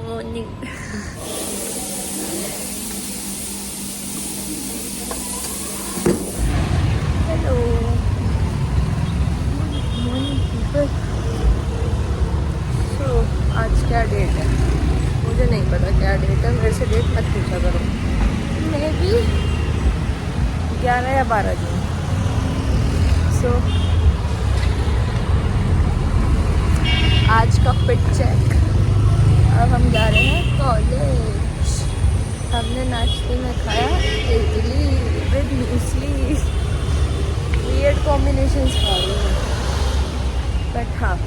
Morning. Hello morning people. So आज क्या date है मुझे नहीं पता क्या डेट है, मेरे से डेट मत पूछा करो। मे बी 11 या 12 जून। सो आज का फिट चेक। अब हम जा रहे हैं कॉलेज। हमने नाश्ते में खाया idli with muesli. Weird combinations खा रही हैं, बट हाँ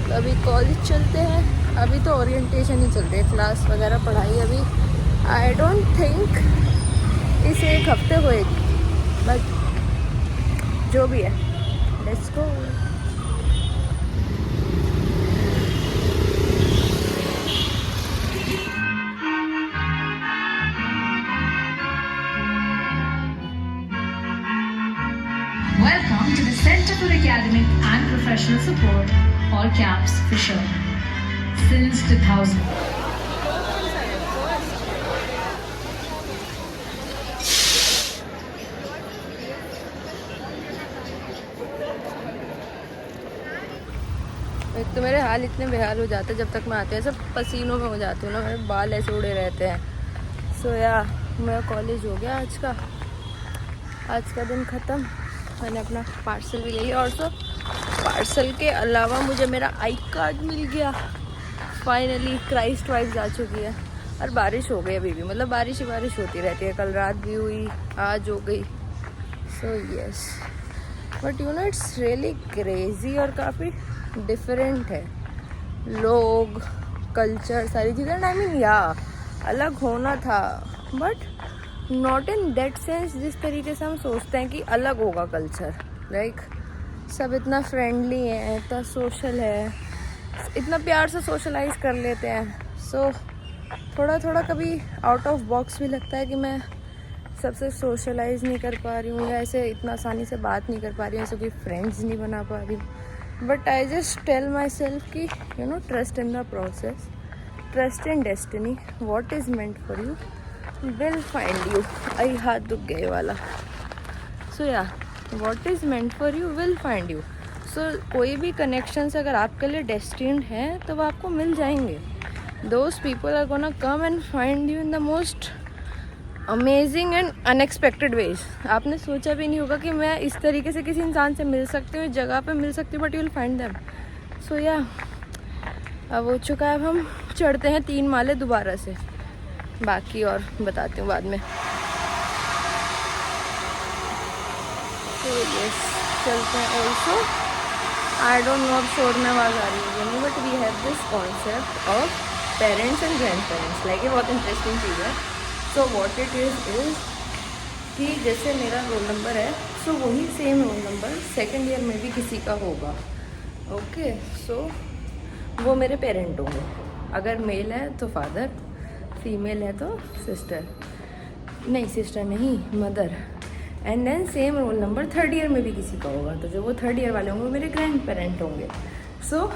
तो अभी कॉलेज चलते हैं। अभी तो ओरिएंटेशन ही चल रही है, क्लास वगैरह पढ़ाई अभी आई डोंट थिंक इस एक हफ्ते होएगी, बट जो भी है let's go. Welcome to the Center for Academic and Professional Support, or CAPS for short, since 2000. एक तो मेरे हाल इतने बेहाल हो जाते हैं जब तक मैं आती हूँ, सब पसीनों में हो जाती हूँ ना, मेरे बाल ऐसे उड़े रहते हैं। सो या मेरा कॉलेज हो गया आज का दिन ख़त्म। मैंने अपना पार्सल भी ले लिया, और सो पार्सल के अलावा मुझे मेरा आई कार्ड मिल गया फाइनली। क्राइस्ट वाइब्स आ चुकी है और बारिश हो गई अभी भी, मतलब बारिश ही बारिश होती रहती है। कल रात भी हुई, आज हो गई। So yes, but you know it's really crazy और काफ़ी डिफरेंट है। लोग, कल्चर, सारी चीज़ें। आई मीन या अलग होना था, but not in that sense जिस तरीके से हम सोचते हैं कि अलग होगा कल्चर। लाइक सब इतना फ्रेंडली है, इतना सोशल है, इतना प्यार से सोशलाइज कर लेते हैं। सो थोड़ा थोड़ा कभी आउट ऑफ बॉक्स भी लगता है कि मैं सबसे सोशलाइज नहीं कर पा रही हूँ, या ऐसे इतना आसानी से बात नहीं कर पा रही हूँ, ऐसे कोई फ्रेंड्स नहीं बना पा रही हूँ। But I just tell myself कि you know trust in the process, trust in destiny, what is meant for you will find you. आई हाथ दुख गए वाला। So yeah what is meant for you will find you. So कोई भी connections अगर आपके लिए डेस्टिन्ड हैं तो वो आपको मिल जाएंगे। Those people are gonna come and find you in the most amazing and unexpected ways. आपने सोचा भी नहीं होगा कि मैं इस तरीके से किसी इंसान से मिल सकती हूँ, इस जगह पे मिल सकती हूँ, but you will find them. So yeah अब हो चुका है, अब हम चढ़ते हैं 3 माले दोबारा से। बाकी और बताती हूँ बाद में। तो यस चलते हैं। ऑल्सो आई डोंट नो अब शोर में आवाज़ आ रही है नहीं, but we have this concept of parents and grand parents. Like ये बहुत इंटरेस्टिंग चीज़ है। सो वॉट इट इज़ कि जैसे मेरा रोल नंबर है, सो वही same roll number second year में भी किसी का होगा। ओके, सो वो मेरे पेरेंट होंगे। अगर मेल है तो फादर, फीमेल है तो सिस्टर, नहीं सिस्टर नहीं mother. And then same roll number third year में भी किसी का होगा, तो जो वो थर्ड ईयर वाले होंगे वो मेरे ग्रैंड पेरेंट होंगे। सो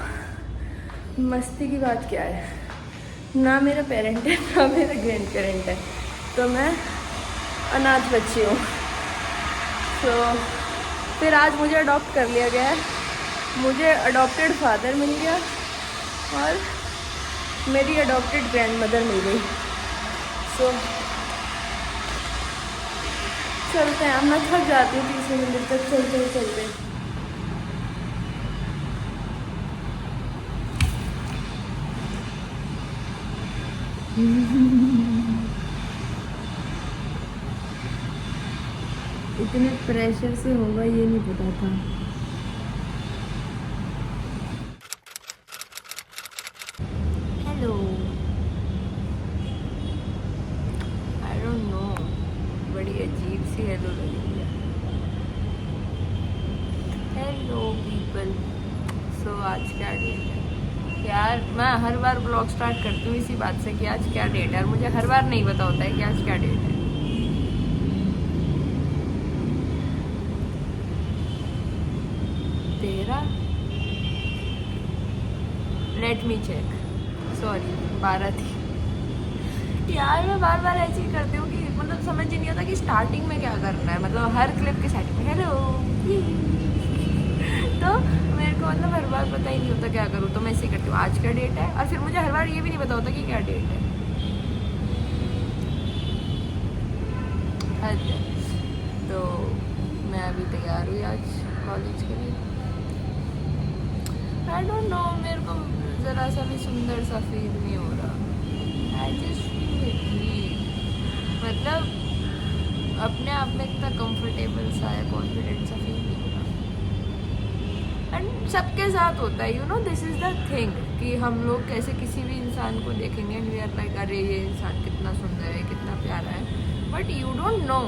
मस्ती की बात क्या है, ना मेरा पेरेंट है ना मेरा ग्रैंड पेरेंट है, तो मैं अनाथ बच्ची हूँ। तो फिर आज मुझे अडॉप्ट कर लिया गया है, मुझे अडॉप्टेड फादर मिल गया और मेरी अडॉप्टेड ग्रैंड मदर मिल गई। सो चलते हैं, अब मैं थक जाती हूँ 30 मिनट तक चलते चलते। इतने प्रेशर से होगा ये नहीं पता था। हेलो, आई डोंट नो, बड़ी अजीब सी हेलो लगी है। Hello people. सो आज क्या डेट है यार? मैं हर बार ब्लॉग स्टार्ट करती हूँ इसी बात से कि आज क्या डेट है, और मुझे हर बार नहीं पता होता है कि आज क्या डेट है। Let me check. So sorry 12 थी। यार मैं बार बार ऐसे ही करती हूँ कि मतलब समझ ही नहीं आता कि स्टार्टिंग में क्या करना है, मतलब हर क्लिप के स्टार्टिंग में हेलो तो मेरे को मतलब हर बार पता ही नहीं होता क्या करूँ, तो मैं ऐसे ही करती हूँ आज क्या डेट है, और फिर मुझे हर बार ये भी नहीं पता होता कि क्या डेट है। तो मैं अभी तैयार हुई आज कॉलेज के लिए। आई डोंट नो, मेरे को ज़रा सा भी सुंदर सा फील नहीं हो रहा। आई जस्ट फील मतलब अपने आप में इतना कंफर्टेबल सा है, कॉन्फिडेंट सा फील नहीं हो रहा। एंड सबके साथ होता है, you know, this is the thing कि हम लोग कैसे किसी भी इंसान को देखेंगे एंड वी आर लाइक अरे ये इंसान कितना सुंदर है, कितना प्यारा है, बट यू डोंट नो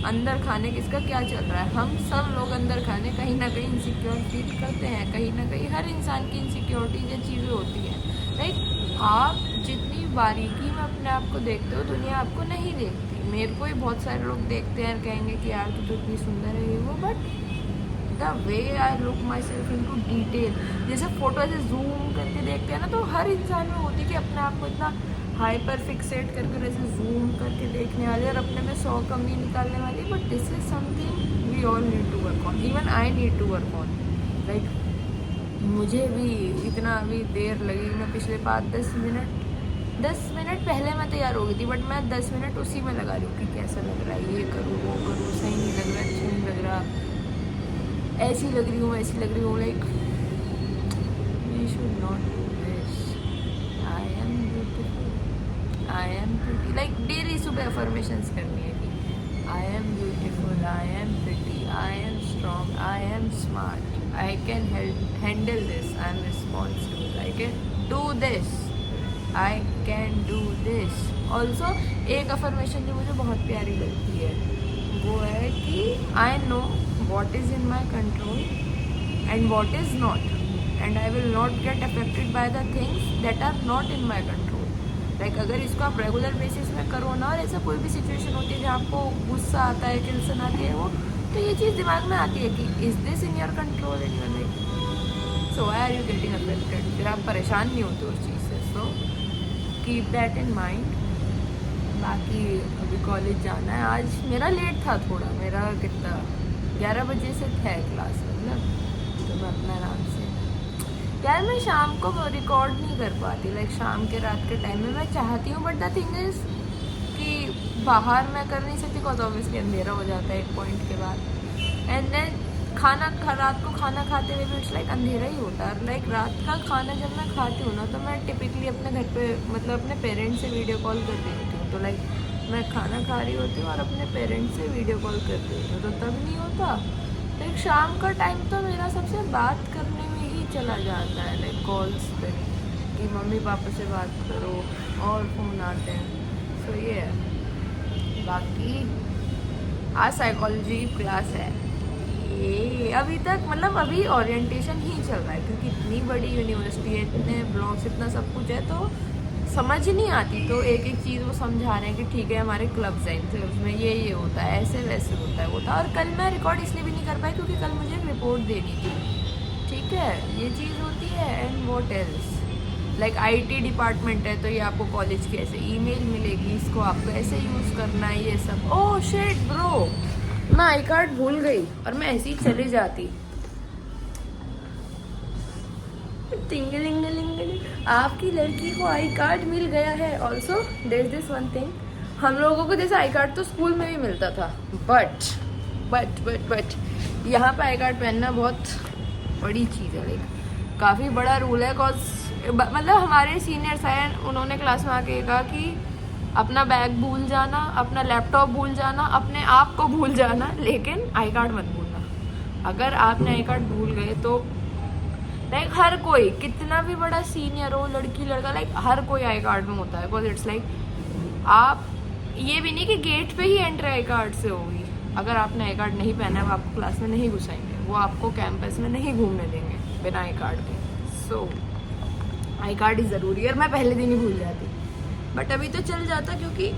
अंदर खाने किसका क्या चल रहा है। हम सब लोग अंदर खाने कहीं ना कहीं इनसिक्योर फील करते हैं, कहीं ना कहीं हर इंसान की इनसिक्योरिटीज या चीज़ें होती हैं। लाइक आप जितनी बारीकी में अपने आप को देखते हो दुनिया आपको नहीं देखती। मेरे को ही बहुत सारे लोग देखते हैं और कहेंगे कि यार तू तो इतनी सुंदर है ये वो, but the way I look myself into detail, जैसे फोटो ऐसे जूम करके देखते हैं ना, तो हर इंसान में होती है कि अपने आप को इतना हाइपर फिक्सेट करके ऐसे जूम करके देखने वाले और अपने में 100 कमी निकालने वाली। But this is something we all need to work on, even I need to work on. Like मुझे भी इतना अभी देर लगी, मैं पिछले 5-10 मिनट पहले मैं तैयार हो गई थी, बट मैं 10 मिनट उसी में लगा रही हूँ कि कैसा लग रहा है, ये करूँ वो करूँ, सही नहीं लग रहा, अच्छा नहीं लग रहा, ऐसी लग रही हूँ वैसी लग रही हूँ। Like we should not do this. I am beautiful, I am pretty, like daily सुबह अफर्मेशंस करनी है कि I am beautiful, I am pretty, I am strong, I am smart, I can handle this, I am responsible, I can do this, I can do this. Also एक affirmation जो मुझे बहुत प्यारी लगती है वो है कि I know what is in my control and what is not, and I will not get affected by the things that are not in my control. Like अगर इसको आप रेगुलर बेसिस में करो ना, और ऐसा कोई भी सिचुएशन होती है जहाँ आपको गुस्सा आता है, टेंशन आती है वो, तो ये चीज़ दिमाग में आती है कि is this in your control and your like so why are you getting affected, फिर आप परेशान नहीं होते उस चीज़ से। So keep that in mind. बाकी अभी कॉलेज जाना है, आज मेरा लेट था थोड़ा, मेरा कितना 11 बजे से है क्लास, मतलब तो मैं अपना आराम से, यार मैं शाम को रिकॉर्ड नहीं कर पाती, लाइक शाम के रात के टाइम में मैं चाहती हूँ, बट द थिंग इज़ कि बाहर मैं कर नहीं सकती बिकॉज ऑब्वियसली अंधेरा हो जाता है एक पॉइंट के बाद, एंड देन रात को खाना खाते हुए भी इट्स लाइक अंधेरा ही होता है। लाइक रात का खाना जब मैं खाती हूँ ना, तो मैं टिपिकली अपने घर पे मतलब अपने पेरेंट्स से वीडियो कॉल कर देती हूँ, तो लाइक मैं खाना खा रही होती हूँ और अपने पेरेंट्स से वीडियो कॉल करती हूँ, तो तब नहीं होता। लाइक शाम का टाइम तो मेरा सबसे बात करने में ही चला जाता है, लाइक कॉल्स पे कि मम्मी पापा से बात करो और फ़ोन आते हैं। सो ये है। बाकी आज साइकोलॉजी क्लास है, ये अभी तक मतलब अभी ओरिएंटेशन ही चल रहा है, क्योंकि इतनी बड़ी यूनिवर्सिटी है, इतने ब्लॉग्स, इतना सब कुछ है, तो समझ नहीं आती, तो एक एक चीज़ वो समझा रहे हैं कि ठीक है हमारे क्लब्स हैं, क्लब्स में ये होता है, ऐसे वैसे होता है, वो था। और कल मैं रिकॉर्ड इसलिए भी नहीं कर पाई क्योंकि कल मुझे एक रिपोर्ट देनी थी, ठीक है, ये चीज़ होती है। And what else, like IT department है, तो ये आपको कॉलेज की ऐसे ईमेल मिलेगी, इसको आपको ऐसे यूज़ करना है, ये सब। ओह शिट ब्रो, मैं आई कार्ड भूल गई और मैं ऐसे ही चली जाती। टिंगलिंगलिंगलिंग, आपकी लड़की को आई कार्ड मिल गया है। Also there is this one thing, हम लोगों को जैसे आई कार्ड तो स्कूल में भी मिलता था, बट यहाँ पे आई कार्ड पहनना बहुत बड़ी चीज़ है, लाइक काफ़ी बड़ा रूल है। कॉज मतलब हमारे सीनियर्स हैं, उन्होंने क्लास में आके कहा कि अपना बैग भूल जाना, अपना लैपटॉप भूल जाना, अपने आप को भूल जाना, लेकिन आई कार्ड मत भूलना। अगर आपने आई कार्ड भूल गए तो लाइक हर कोई, कितना भी बड़ा सीनियर हो, लड़की लड़का, लाइक हर कोई आई कार्ड में होता है। बिकॉज इट्स लाइक आप ये भी नहीं कि गेट पे ही एंट्री आई कार्ड से होगी। अगर आपने आई कार्ड नहीं पहना है, वो आपको क्लास में नहीं घुसाएंगे, वो आपको कैंपस में नहीं घूमने देंगे बिना आई कार्ड के। सो आई कार्ड ही ज़रूरी है, और मैं पहले दिन ही भूल जाती, बट अभी तो चल जाता क्योंकि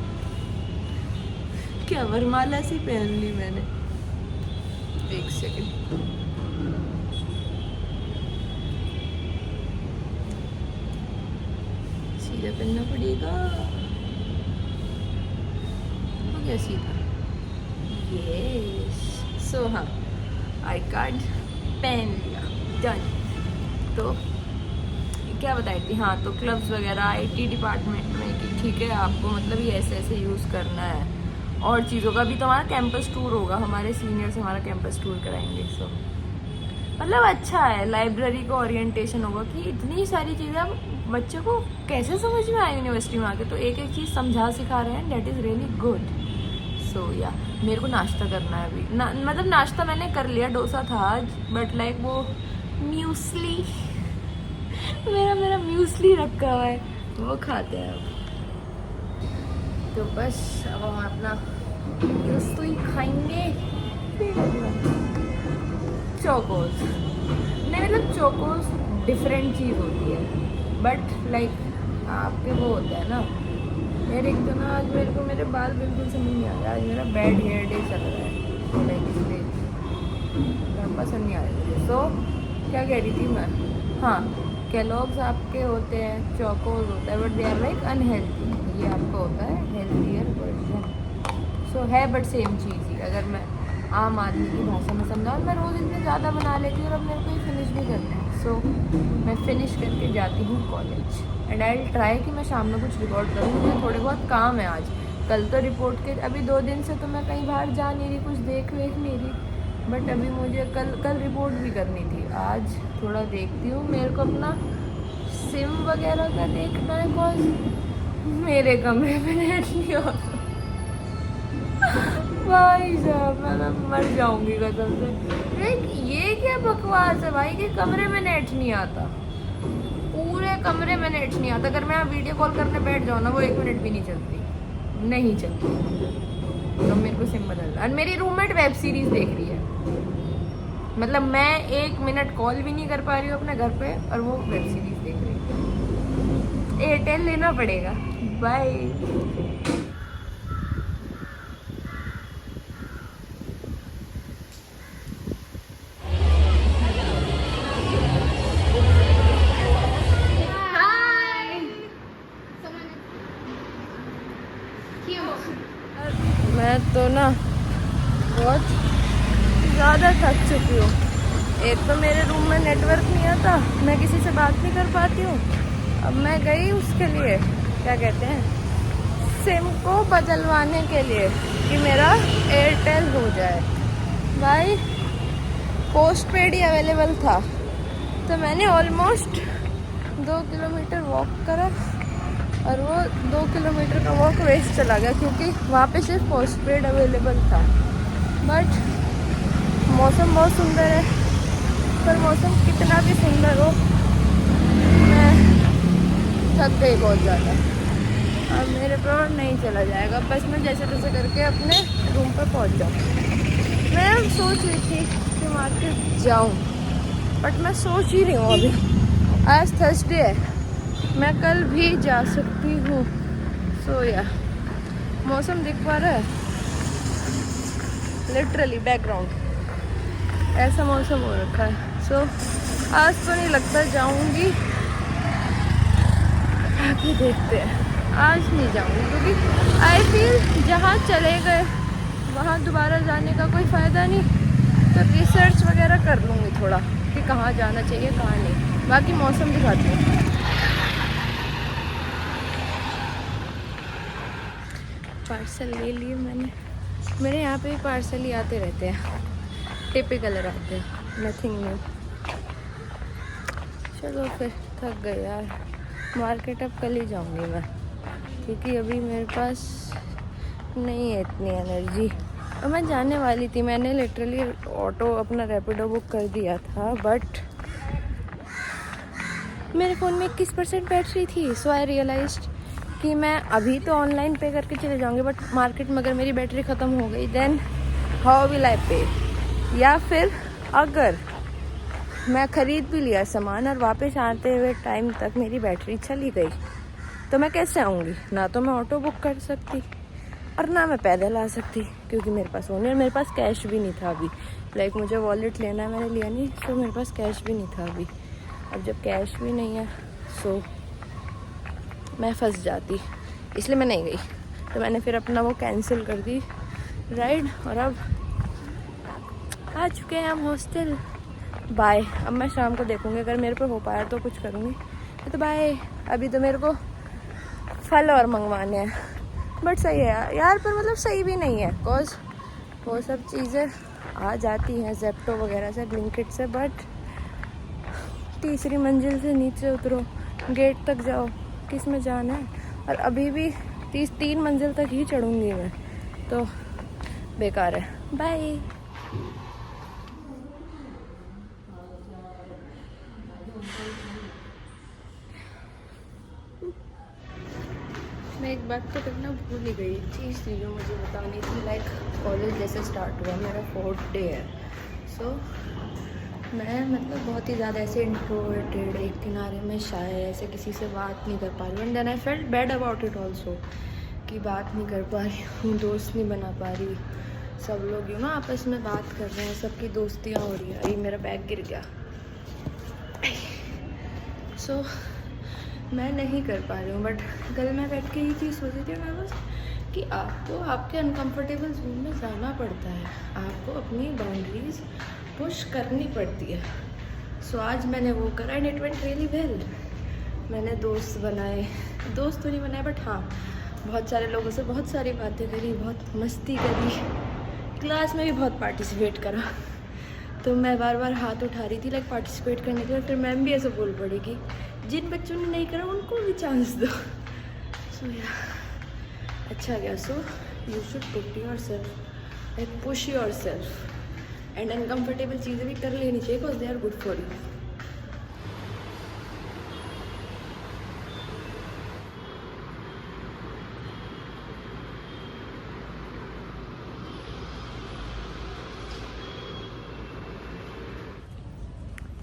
क्या वरमाला सी पहन ली मैंने। एक सेकेंड, मुझे पहनना पड़ेगा। हो गया सीधा। यस। सो हाँ, आई कार्ड पहन लिया, डन। तो क्या बताई थी, हाँ तो क्लब्स वगैरह IT डिपार्टमेंट में कि ठीक है आपको मतलब ये ऐसे ऐसे यूज़ करना है। और चीज़ों का भी तो हमारा कैंपस टूर होगा, हमारे सीनियर से हमारा कैंपस टूर कराएंगे। सो मतलब अच्छा है, लाइब्रेरी का ओरिएंटेशन होगा कि इतनी सारी चीज़ें अब बच्चे को कैसे समझ में आए यूनिवर्सिटी में आके, तो एक एक चीज़ समझा सिखा रहे हैं, दैट इज़ रियली गुड। सो या मेरे को नाश्ता करना है अभी मतलब नाश्ता मैंने कर लिया, डोसा था आज, बट लाइक वो म्यूसली मेरा म्यूसली रखा हुआ है, वो खाते हैं अब। तो बस अब हम अपना म्यूसली खाएंगे। चोकोस नहीं, मतलब चोकोस डिफरेंट चीज़ होती है, बट लाइक आपके वो होता है ना। मेरे एक तो ना आज मेरे को मेरे बाल बिल्कुल समझ नहीं आ रहा, आज मेरा बैड हेयर डे चल रहा है, लाइक इसलिए पसंद नहीं आ रही मुझे। सो क्या कह रही थी मैं, हाँ केलॉग्स आपके होते हैं, चोकोस होता है, but they are like unhealthy. ये आपका होता है हेल्थियर वर्जन। सो है बट सेम चीज़ ही, अगर मैं आम आदमी की भाषा में समझाऊँ। मैं रोज़ इतने ज़्यादा बना लेती हूँ और अब मेरे को ये फिनिश भी करना है। सो मैं फिनिश करके जाती हूँ college, and I will try कि मैं शाम में कुछ रिकॉर्ड करूँ। मुझे थोड़े बहुत काम है आज, कल तो रिपोर्ट के अभी 2 दिन से तो मैं कहीं बाहर जा नहीं रही, कुछ देख नहीं रही, बट अभी मुझे कल रिपोर्ट भी करनी थी। आज थोड़ा देखती हूँ, मेरे को अपना सिम वगैरह का देखना है, बिकॉज मेरे कमरे में नेट नहीं होता। भाई साहब मैं मर जाऊंगी कसम से। ये क्या बकवास है भाई कि कमरे में नेट नहीं आता, पूरे कमरे में नेट नहीं आता। अगर मैं वीडियो कॉल करने बैठ जाऊँ ना, वो 1 मिनट भी नहीं चलती। तो मेरे को सिम बदलना। और मेरी रूममेट वेब सीरीज देख रही है, मतलब मैं 1 मिनट कॉल भी नहीं कर पा रही हूँ अपने घर पे, और वो वेब सीरीज देख रही है। एयरटेल लेना पड़ेगा। बाय। मैं तो ना बहुत ज़्यादा थक चुकी हूँ। एक तो मेरे रूम में नेटवर्क नहीं आता, मैं किसी से बात नहीं कर पाती हूँ। अब मैं गई उसके लिए, क्या कहते हैं, सिम को बदलवाने के लिए कि मेरा एयरटेल हो जाए। भाई पोस्ट पेड ही अवेलेबल था, तो मैंने ऑलमोस्ट 2 किलोमीटर वॉक करा, और वो 2 किलोमीटर का वॉक वेस्ट चला गया, क्योंकि वहाँ पे सिर्फ पोस्ट पेड अवेलेबल था। बट मौसम बहुत सुंदर है, पर मौसम कितना भी सुंदर हो, मैं थक गई बहुत ज़्यादा। अब मेरे पर नहीं चला जाएगा, बस मैं जैसे तैसे करके अपने रूम पर पहुँच जाऊँ। मैं सोच रही थी कि मार्केट जाऊँ, बट मैं सोच ही रही हूँ अभी, आज थर्सडे है, मैं कल भी जा सकती हूँ। सो या मौसम दिख पा रहा है, लिटरली बैकग्राउंड ऐसा मौसम हो रखा है। सो आज तो नहीं लगता जाऊँगी, बाकी देखते हैं। आज नहीं जाऊँगी क्योंकि आई फील जहाँ चले गए वहाँ दोबारा जाने का कोई फ़ायदा नहीं, तो रिसर्च वगैरह कर लूँगी थोड़ा कि कहाँ जाना चाहिए कहाँ नहीं। बाकी मौसम दिखाती हूँ। पार्सल ले लिए मैंने, मेरे यहाँ पे पार्सल ही आते रहते हैं, टिपिकल रहते हैं, नथिंग न्यू। चलो फिर, थक गए यार, मार्केट अब कल ही जाऊँगी मैं, क्योंकि अभी मेरे पास नहीं है इतनी एनर्जी। और मैं जाने वाली थी, मैंने लिटरली ऑटो अपना रैपिडो बुक कर दिया था, बट मेरे फ़ोन में 21% बैटरी थी। सो आई रियलाइज्ड कि मैं अभी तो ऑनलाइन पे करके चले जाऊँगी, बट मार्केट में अगर मेरी बैटरी ख़त्म हो गई, देन हाउ विल आई पे। या फिर अगर मैं ख़रीद भी लिया सामान और वापस आते हुए टाइम तक मेरी बैटरी चली गई, तो मैं कैसे आऊँगी? ना तो मैं ऑटो बुक कर सकती और ना मैं पैदल आ सकती, क्योंकि मेरे पास वो नहीं, और मेरे पास कैश भी नहीं था अभी। लाइक मुझे वॉलेट लेना है, मैंने लिया नहीं, सो मेरे पास कैश भी नहीं था अभी। अब जब कैश भी नहीं है, सो मैं फंस जाती, इसलिए मैं नहीं गई। तो मैंने फिर अपना वो कैंसिल कर दी राइड, और अब आ चुके हैं हम हॉस्टल। बाय। अब मैं शाम को देखूँगी, अगर मेरे पे हो पाया तो कुछ करूँगी, तो बाय। अभी तो मेरे को फल और मंगवाने हैं, बट सही है यार, पर मतलब सही भी नहीं है, बिकॉज वो सब चीज़ें आ जाती हैं जेप्टो वगैरह से, ब्लिंकिट से, बट तीसरी मंजिल से नीचे उतरो, गेट तक जाओ, किस में जाना है। और अभी भी 3 मंजिल तक ही चढ़ूँगी मैं, तो बेकार है। बाय। मैं एक बात तो करना भूल ही गई, चीज़ थी जो मुझे बतानी थी। लाइक कॉलेज जैसे स्टार्ट हुआ, मेरा 4th डे है। सो मैं मतलब बहुत ही ज़्यादा ऐसे इंट्रोवर्टेड, एक किनारे में शाय, ऐसे किसी से बात नहीं कर पा रही हूँ। And then I felt bad about it also, कि बात नहीं कर पा रही हूँ, दोस्त नहीं बना पा रही। सब लोग यू ना आपस में बात कर रहे हैं, सबकी दोस्तियाँ हो रही है। ये मेरा बैग गिर गया। सो मैं नहीं कर पा रही हूँ। बट कल मैं बैठ के ये चीज़ सोची थी मैं बस, कि आपको आपके अनकंफर्टेबल जोन में जाना पड़ता है, आपको अपनी बाउंड्रीज पुश करनी पड़ती है। सो आज मैंने वो करा and it went really well. मैंने दोस्त बनाए, दोस्त तो नहीं बनाए, बट हाँ बहुत सारे लोगों से बहुत सारी बातें करी, बहुत मस्ती करी, क्लास में भी बहुत पार्टिसिपेट करा। तो मैं बार बार हाथ उठा रही थी लाइक पार्टिसिपेट करने के लिए, फिर मैम भी ऐसे बोल पड़ी कि जिन बच्चों ने नहीं करा उनको भी चांस दो। सो या अच्छा गया। So you should put yourself, like push yourself, and uncomfortable चीज़ें भी कर लेनी चाहिए because they are good for you.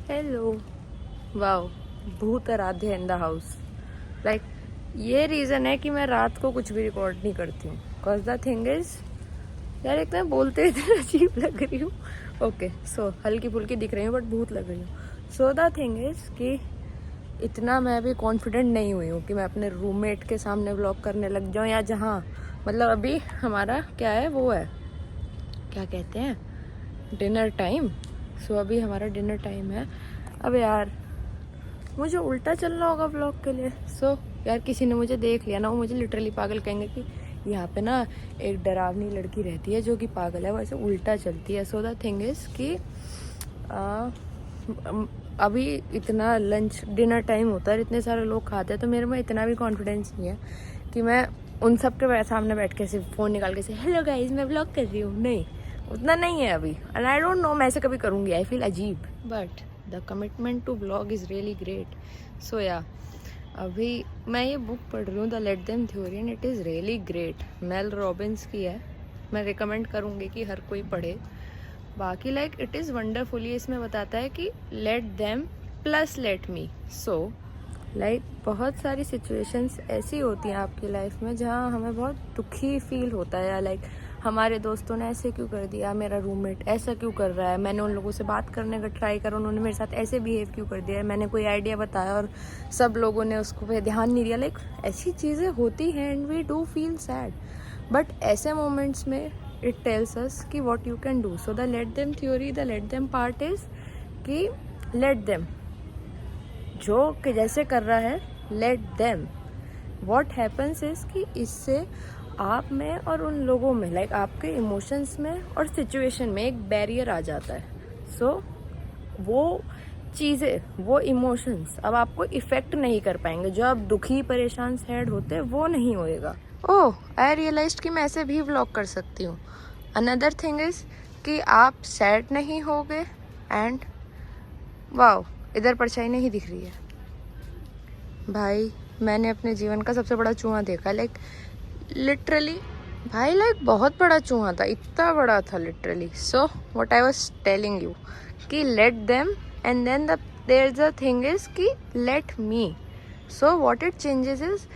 Hello, wow, भूत Aaradhya in the house. Like ये रीज़न है कि मैं रात को कुछ भी रिकॉर्ड नहीं करती हूँ, बिकॉज द थिंग इज यार, एक मैं बोलते इतने अजीब लग रही हूँ। ओके, सो हल्की फुल्की दिख रही हूँ बट भूत लग रही हूँ। सो द थिंग इज कि इतना मैं अभी कॉन्फिडेंट नहीं हुई हूँ कि मैं अपने रूममेट के सामने व्लॉग करने लग जाऊँ, या जहाँ मतलब अभी हमारा क्या है, वो है क्या कहते हैं, डिनर टाइम। सो अभी हमारा डिनर टाइम है। अब यार मुझे उल्टा चलना होगा व्लॉग के लिए। सो यार किसी ने मुझे देख लिया ना, वो मुझे लिटरली पागल कहेंगे कि यहाँ पे ना एक डरावनी लड़की रहती है जो कि पागल है, वो ऐसे उल्टा चलती है। सो द थिंग इज़ कि अभी इतना लंच डिनर टाइम होता है, इतने सारे लोग खाते हैं, तो मेरे में इतना भी कॉन्फिडेंस नहीं है कि मैं उन सब के सामने बैठ के सिर्फ फ़ोन निकाल के से हेलो गाइज मैं व्लॉग कर रही हूँ। नहीं, उतना नहीं है अभी, एंड आई डोंट नो मैं ऐसे कभी करूँगी। आई फील अजीब, but the commitment to vlog is really great. So yeah अभी मैं ये बुक पढ़ रही हूँ the let them theory, and it is really great. Mel Robbins की है, मैं रिकमेंड करूँगी कि हर कोई पढ़े। बाकी लाइक इट इज़ वंडरफुल। ये इसमें बताता है कि let them plus late me. So like बहुत सारी सिचुएशंस ऐसी होती हैं आपकी लाइफ में जहाँ हमें बहुत दुखी फील होता है, या लाइक हमारे दोस्तों ने ऐसे क्यों कर दिया, मेरा रूममेट ऐसा क्यों कर रहा है, मैंने उन लोगों से बात करने का ट्राई करा, उन्होंने मेरे साथ ऐसे बिहेव क्यों कर दिया, मैंने कोई आइडिया बताया और सब लोगों ने उसको पे ध्यान नहीं दिया। लाइक ऐसी चीज़ें होती हैं and we do feel sad, but ऐसे मोमेंट्स में इट टेल्स अस कि what you can do. So the let them theory, the let them part is कि लेट देम, जो कि जैसे कर रहा है let them. What happens is कि इससे आप में और उन लोगों में लाइक आपके इमोशंस में और सिचुएशन में एक बैरियर आ जाता है। सो वो चीज़ें, वो इमोशंस अब आपको इफ़ेक्ट नहीं कर पाएंगे। जो आप दुखी परेशान सैड होते हैं वो नहीं होएगा। ओह, आई रियलाइज्ड कि मैं ऐसे भी व्लॉग कर सकती हूँ। अनदर थिंग इज़ कि आप सैड नहीं होगे एंड वाओ, इधर परछाई नहीं दिख रही है भाई। मैंने अपने जीवन का सबसे बड़ा चूहा देखा, लाइक लिटरली भाई, लाइक बहुत बड़ा चूहा था, इतना बड़ा था literally. So what I was telling you कि let them and then there is a thing is कि let me. So what it changes is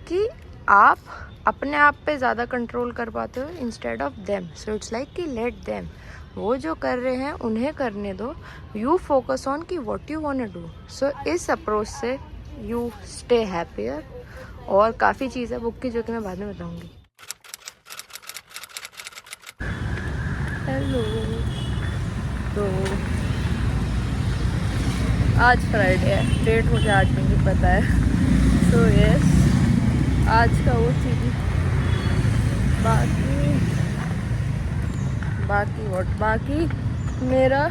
कि आप अपने आप पे ज़्यादा कंट्रोल कर पाते हो instead of them. So it's like कि लेट देम, वो जो कर रहे हैं उन्हें करने दो, यू फोकस ऑन कि what you want to do. So इस अप्रोच से यू स्टे हैप्पियर और काफ़ी चीज़ है बुक की जो कि मैं बाद में बताऊँगी। हेलो। तो आज फ्राइडे है, डेट मुझे आज नहीं पता है। सो यस, आज का वो चीज़। बाकी मेरा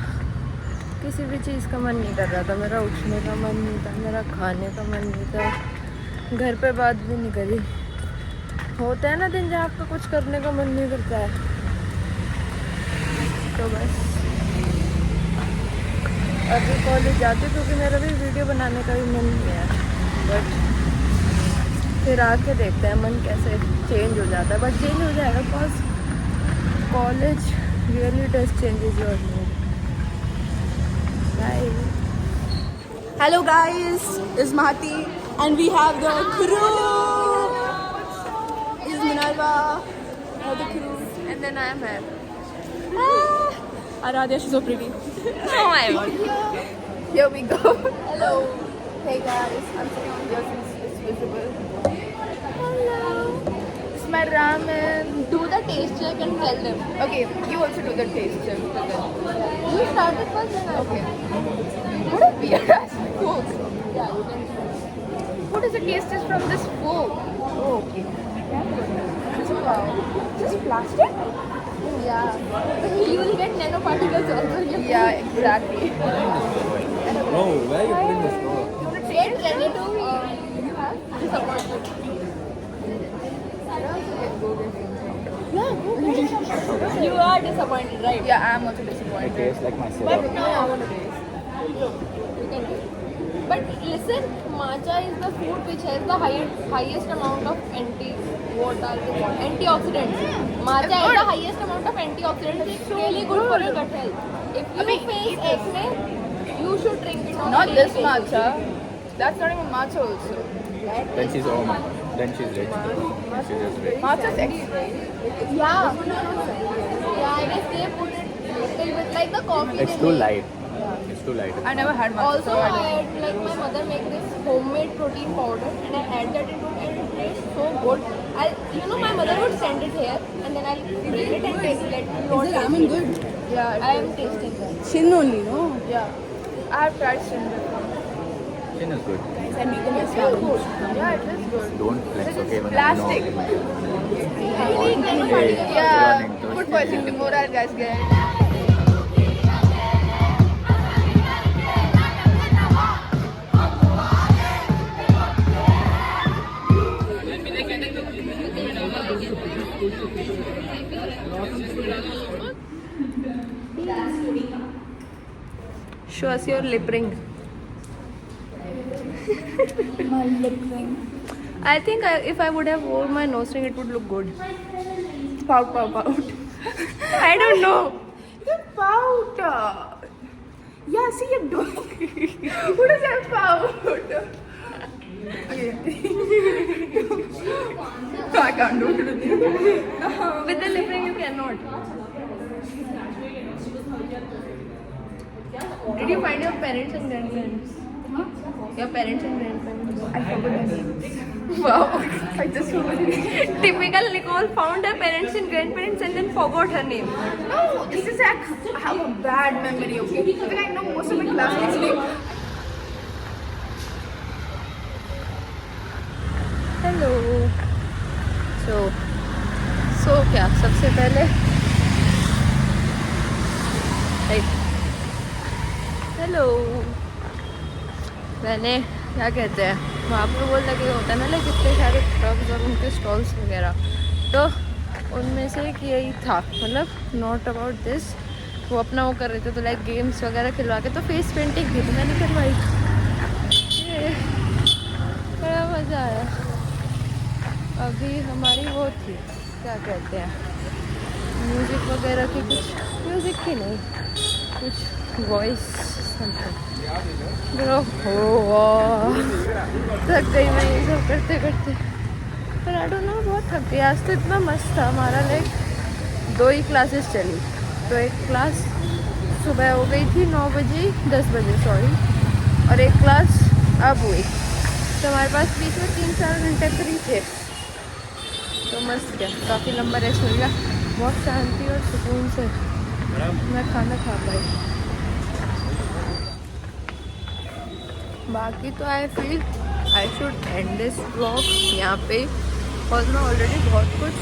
किसी भी चीज़ का मन नहीं कर रहा था। मेरा उठने का मन नहीं था, मेरा खाने का मन नहीं था, घर पे बात भी नहीं करी। होता है ना दिन जहाँ आपका कुछ करने का मन नहीं करता है, तो बस अभी कॉलेज जाती क्योंकि मेरा भी वीडियो बनाने का भी मन नहीं है। बट फिर आके देखते हैं मन कैसे चेंज हो जाता है। बट चेंज हो जाएगा because college really does changes your mood. Bye. Hello guys, it's Mahati and we have the crew. This is Minerva, the crew. And then I am here. Aradhya, she's so pretty. No, I won't. Here we go. Hello. Hey guys, I'm sitting on here since it's visible. Hello. It's my ramen. Do the taste check and tell them. Okay, you also do the taste check. You started first and I Okay. What a weird ass Coke. Yeah, you can. What is the taste is from this fork? Oh, okay. Wow. Just plastic? Yeah. You will get nanoparticles also. Yeah, exactly. No, where are you putting the straw? Get ready to be. You have disappointed. Yeah, You are disappointed, right? yeah, I am also It disappointed. tastes like my But syrup. now I want to taste. You can do it. But listen, matcha is the food which has the highest amount of antioxidants. Matcha has the highest amount of antioxidants. It's really good for your gut health. If you face acne, you should drink it on a Not daily this basis. matcha. That's not even matcha also. Then she's then she's rich. She's just rich. Matcha's extra. Yeah. Yeah, I guess they put it little bit like the coffee. It's they too make. light. It's too light. I never had matcha. Also, so I I don't know. had like my mother make this homemade protein powder, and I add that into it, and it tastes so good. My mother would send it here, and then I'll bring it and taste it. Is the ramen good? Yeah, I am tasting that. Shin only, no? Yeah. I have tried Shin before. Chin is good. I make the best ramen. Yeah, it is good. Don't flex, okay? When Plastic. Yeah. Yeah, food poisoning tomorrow, guys. Get. Show us your lip ring. My lip ring. I think if I would have worn my nose ring, it would look good. Pout, pout, pout. I don't know. You pout. Yeah, see you're doing. Who does that pout? I can't do it. With the lip ring, you cannot. Did you find your parents and grandparents? Huh? Your parents and grandparents. I forgot their names. Wow, I just forgot their names. Typical Nicole found her parents and grandparents and then forgot her name. No, this is like I have a bad memory, okay? Because I know most of my classmates' names. Hello. So क्या सबसे पहले hello मैंने क्या कहते हैं वहाँ पर बोल लगे होता है ना लाइक इतने सारे ट्रक्स और उनके स्टॉल्स वगैरह, तो उनमें से एक यही था, मतलब नॉट अबाउट दिस। वो अपना वो कर रहे थे तो लाइक गेम्स वगैरह खिलवा के, तो फेस पेंटिंग भी तो मैंने करवाई। बड़ा मज़ा आया। अभी हमारी वो थी क्या कहते हैं म्यूज़िक वगैरह की, कुछ म्यूज़िक की नहीं, कुछ वॉइस ब्रो हो थक गई मैं ये सब करते करते। पर आई डोंट नो बहुत थक गई। आज तो इतना मस्त था हमारा, लाइक 2 ही क्लासेस चली। तो एक क्लास सुबह हो गई थी 9 बजे 10 बजे सॉरी, और एक क्लास अब हुई। तो हमारे पास बीच में 3-4 घंटे फ्री थे, तो मस्त गया, काफ़ी लंबा रेस्ट मिल गया, बहुत शांति और सुकून से मैं खाना खा पाई। बाकी तो I feel I should and this vlog यहाँ पे, और मैं ऑलरेडी बहुत कुछ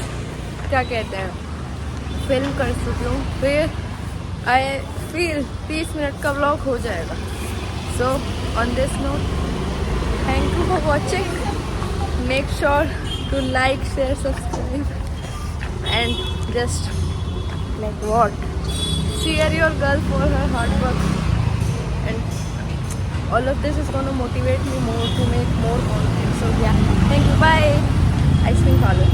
क्या कहते हैं फिल्म कर चुकी हूँ, फिर आई फील 30 मिनट का व्लॉग हो जाएगा। So on this note, thank you for watching, make sure to like, share, subscribe and just like what, cheer your girl for her hard work, and all of this is going to motivate me more to make more content. So yeah, thank you, bye. Ice cream parlor.